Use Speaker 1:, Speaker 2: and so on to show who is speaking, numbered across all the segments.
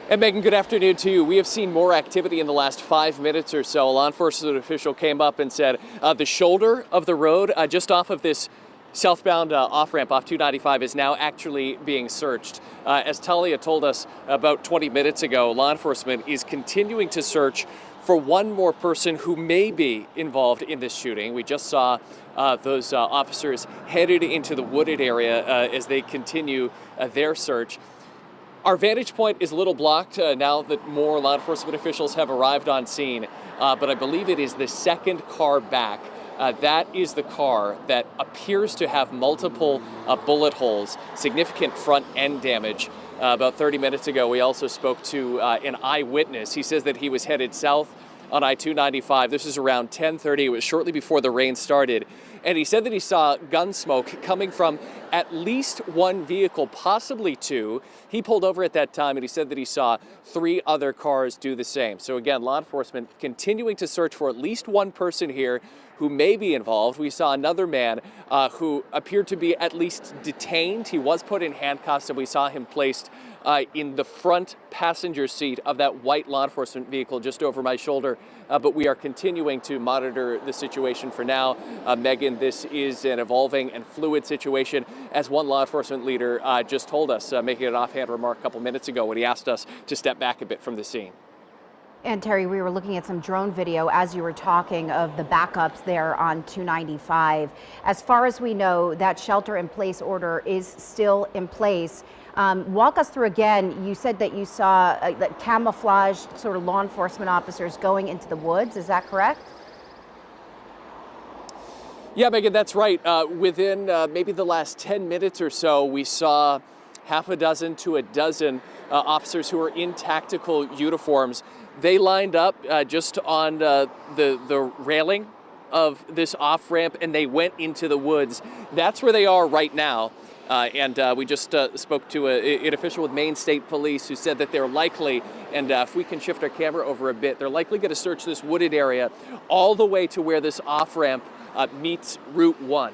Speaker 1: And Megan, good afternoon to you. We have seen more activity in the last 5 minutes or so. A law enforcement official came up and said the shoulder of the road just off of this southbound off-ramp off 295 is now actually being searched. As Talia told us about 20 minutes ago, law enforcement is continuing to search for one more person who may be involved in this shooting. We just saw those officers headed into the wooded area as they continue their search. Our vantage point is a little blocked now that more law enforcement officials have arrived on scene, but I believe it is the second car back. That is the car that appears to have multiple bullet holes, significant front end damage. About 30 minutes ago, we also spoke to an eyewitness. He says that he was headed south on I-295. This is around 10:30. It was shortly before the rain started. And he said that he saw gun smoke coming from at least one vehicle, possibly two. He pulled over at that time and he said that he saw 3 other cars do the same. So again, law enforcement continuing to search for at least one person here who may be involved. We saw another man who appeared to be at least detained. He was put in handcuffs and we saw him placed in the front passenger seat of that white law enforcement vehicle just over my shoulder. But we are continuing to monitor the situation for now. Megan, this is an evolving and fluid situation, as one law enforcement leader just told us, making an offhand remark a couple minutes ago when he asked us to step back a bit from the scene.
Speaker 2: And Terry, we were looking at some drone video as you were talking of the backups there on 295. As far as we know, that shelter-in-place order is still in place. Walk us through again. You said that you saw camouflaged sort of law enforcement officers going into the woods. Is that correct?
Speaker 1: Yeah, Megan, that's right. Within maybe the last 10 minutes or so, we saw half a dozen to a dozen officers who were in tactical uniforms. They lined up just on the railing of this off-ramp and they went into the woods. That's where they are right now. We just spoke to an official with Maine State Police who said that they're likely, and if we can shift our camera over a bit, they're likely going to search this wooded area all the way to where this off-ramp meets Route 1.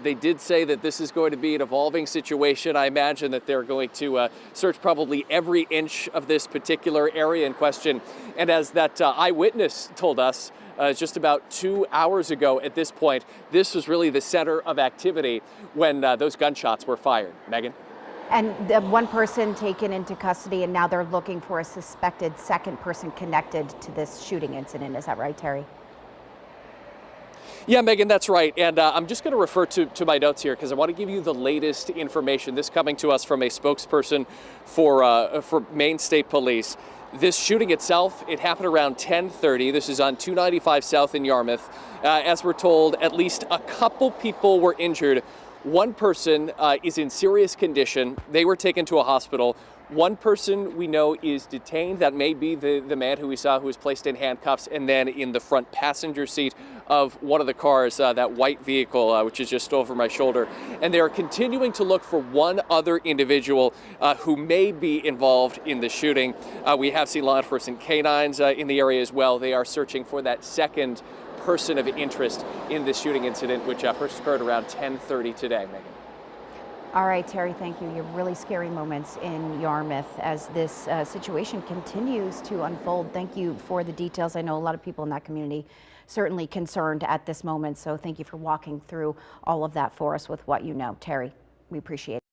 Speaker 1: They did say that this is going to be an evolving situation. I imagine that they're going to search probably every inch of this particular area in question. And as that eyewitness told us just about 2 hours ago at this point, this was really the center of activity when those gunshots were fired. Megan?
Speaker 2: And the one person taken into custody, and now they're looking for a suspected second person connected to this shooting incident. Is that right, Terry?
Speaker 1: Yeah, Megan, that's right. And I'm just going to refer to my notes here because I want to give you the latest information. This coming to us from a spokesperson for Maine State Police. This shooting itself, it happened around 10:30. This is on 295 South in Yarmouth. As we're told, at least a couple people were injured. One person is in serious condition. They were taken to a hospital. One person we know is detained. That may be the man who we saw who was placed in handcuffs and then in the front passenger seat of one of the cars, that white vehicle, which is just over my shoulder. And they are continuing to look for one other individual who may be involved in the shooting. We have seen law enforcement canines in the area as well. They are searching for that second person of interest in this shooting incident, which first occurred around 10:30 today, Megan.
Speaker 2: All right, Terry, thank you. You have really scary moments in Yarmouth as this situation continues to unfold. Thank you for the details. I know a lot of people in that community certainly concerned at this moment, so thank you for walking through all of that for us with what you know. Terry, we appreciate it.